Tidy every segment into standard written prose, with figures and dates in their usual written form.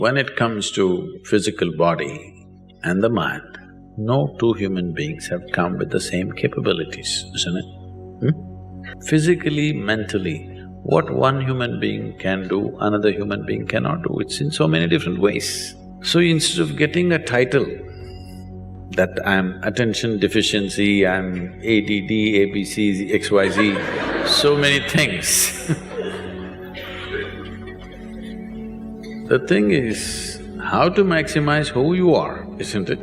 When it comes to physical body and the mind, no two human beings have come with the same capabilities, isn't it? Physically, mentally, what one human being can do, another human being cannot do, it's in so many different ways. So instead of getting a title that I'm attention deficiency, I'm ADD, ABC, XYZ, so many things the thing is how to maximize who you are, isn't it?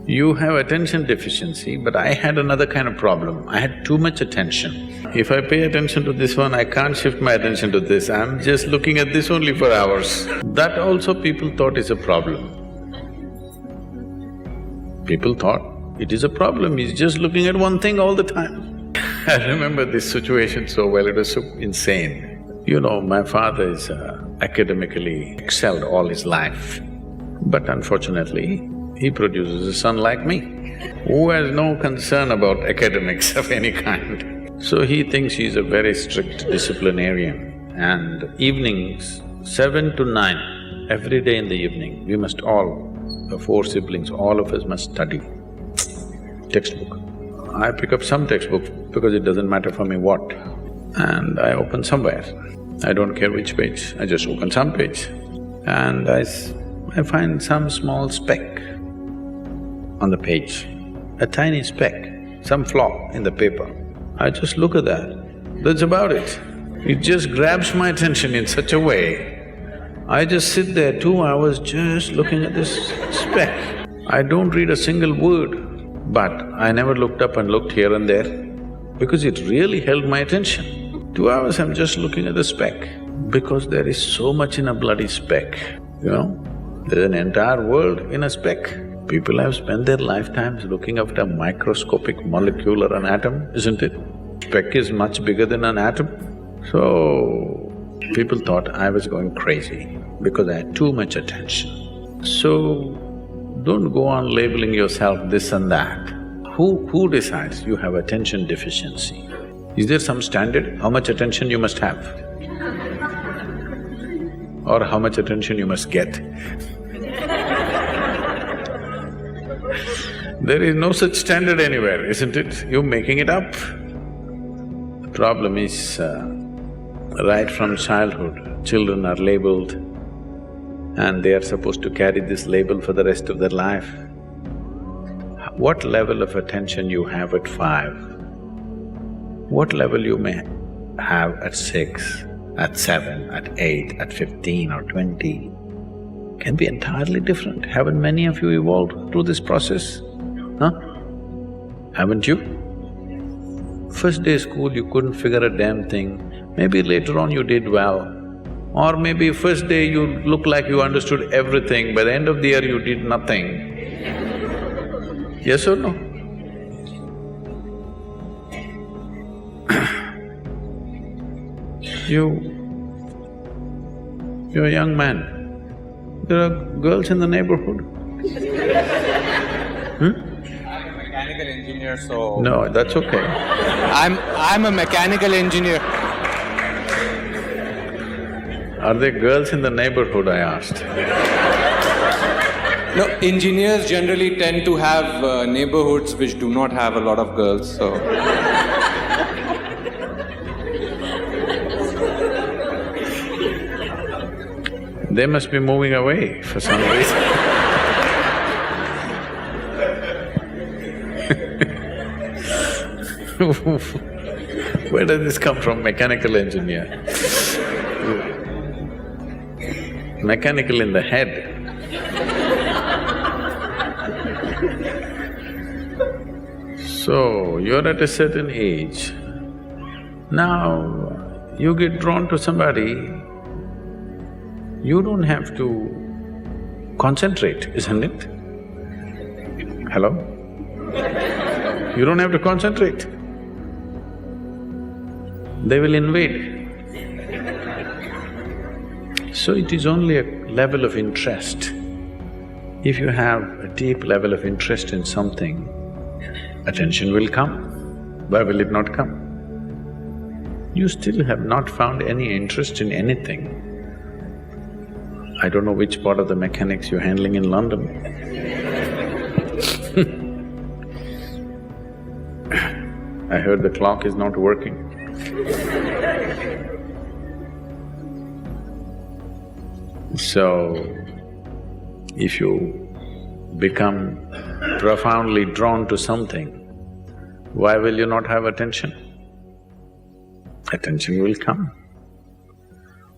You have attention deficiency, but I had another kind of problem. I had too much attention. If I pay attention to this one, I can't shift my attention to this, I'm just looking at this only for hours. That also people thought is a problem. People thought it is a problem, he's just looking at one thing all the time. I remember this situation so well, it was so insane. You know, my father is academically excelled all his life, but unfortunately, he produces a son like me, who has no concern about academics of any kind. So he thinks he's a very strict disciplinarian, and evenings, 7 to 9, every day in the evening, we must all, the 4 siblings, all of us must study textbook. I pick up some textbook because it doesn't matter for me what, and I open somewhere. I don't care which page, I just open some page, and I find some small speck on the page, a tiny speck, some flaw in the paper. I just look at that, that's about it. It just grabs my attention in such a way, I just sit there 2 hours just looking at this speck. I don't read a single word, but I never looked up and looked here and there because it really held my attention. 2 hours I'm just looking at the speck because there is so much in a bloody speck, you know? There's an entire world in a speck. People have spent their lifetimes looking after a microscopic molecular an atom, isn't it? Speck is much bigger than an atom. So, people thought I was going crazy because I had too much attention. So, don't go on labeling yourself this and that. Who decides you have attention deficiency? Is there some standard, how much attention you must have? Or how much attention you must get? There is no such standard anywhere, isn't it? You're making it up. The problem is, right from childhood, children are labeled and they are supposed to carry this label for the rest of their life. What level of attention you have at 5, what level you may have at 6, at 7, at 8, at 15 or 20 can be entirely different. Haven't many of you evolved through this process? Huh? Haven't you? First day school you couldn't figure a damn thing, maybe later on you did well. Or maybe first day you looked like you understood everything, by the end of the year you did nothing. Yes or no? You're a young man, there are girls in the neighborhood. I'm a mechanical engineer, so… No, that's okay. I'm a mechanical engineer. Are there girls in the neighborhood, I asked? No, engineers generally tend to have neighborhoods which do not have a lot of girls, so… They must be moving away for some reason. Where does this come from, mechanical engineer? Mechanical in the head. So, you're at a certain age, now you get drawn to somebody, you don't have to concentrate, isn't it? Hello? You don't have to concentrate. They will invade. So it is only a level of interest. If you have a deep level of interest in something, attention will come. Why will it not come? You still have not found any interest in anything. I don't know which part of the mechanics you're handling in London. I heard the clock is not working. So, if you become profoundly drawn to something, why will you not have attention? Attention will come.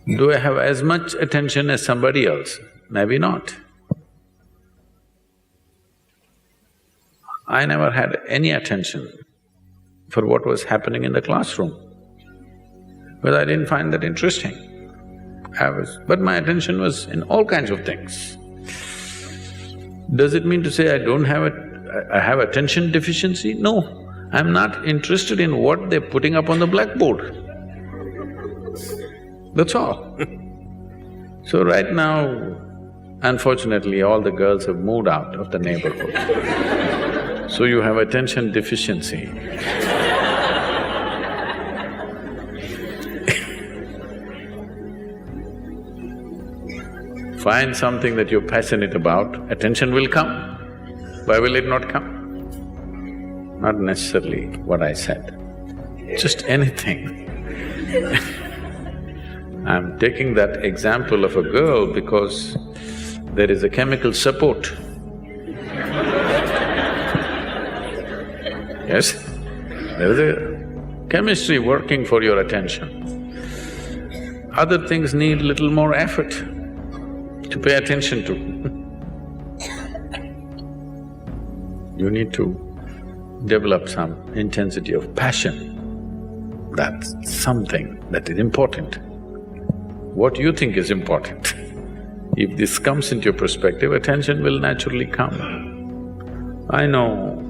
Do I have as much attention as somebody else? Maybe not. I never had any attention for what was happening in the classroom, because I didn't find that interesting. But my attention was in all kinds of things. Does it mean to say I have attention deficiency? No, I'm not interested in what they're putting up on the blackboard. That's all. So right now, unfortunately, all the girls have moved out of the neighborhood. So you have attention deficiency. Find something that you're passionate about, attention will come. Why will it not come? Not necessarily what I said, just anything. I'm taking that example of a girl because there is a chemical support. Yes? There is a chemistry working for your attention. Other things need little more effort to pay attention to. You need to develop some intensity of passion. That's something that is important. What you think is important. If this comes into your perspective, attention will naturally come. I know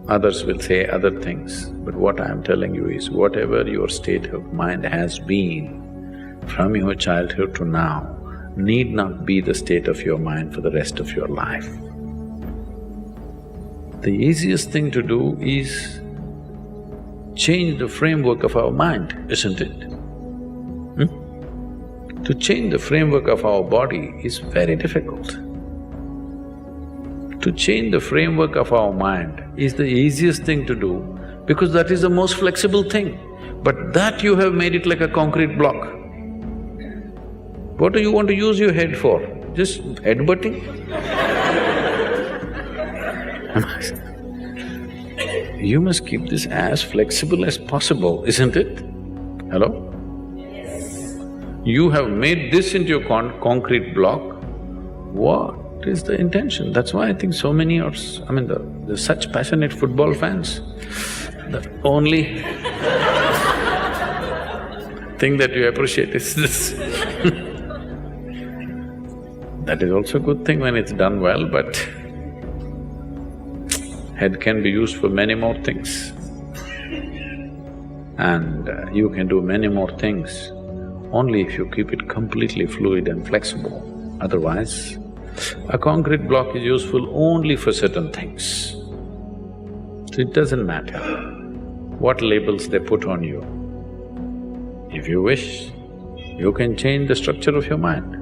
others will say other things, but what I am telling you is whatever your state of mind has been from your childhood to now need not be the state of your mind for the rest of your life. The easiest thing to do is change the framework of our mind, isn't it? To change the framework of our body is very difficult. To change the framework of our mind is the easiest thing to do because that is the most flexible thing. But that you have made it like a concrete block. What do you want to use your head for? Just headbutting? You must keep this as flexible as possible, isn't it? Hello? You have made this into a concrete block. What is the intention? That's why I think so many are… there's such passionate football fans. The only thing that you appreciate is this. That is also a good thing when it's done well, but head can be used for many more things. And you can do many more things only if you keep it completely fluid and flexible. Otherwise, a concrete block is useful only for certain things. So it doesn't matter what labels they put on you. If you wish, you can change the structure of your mind.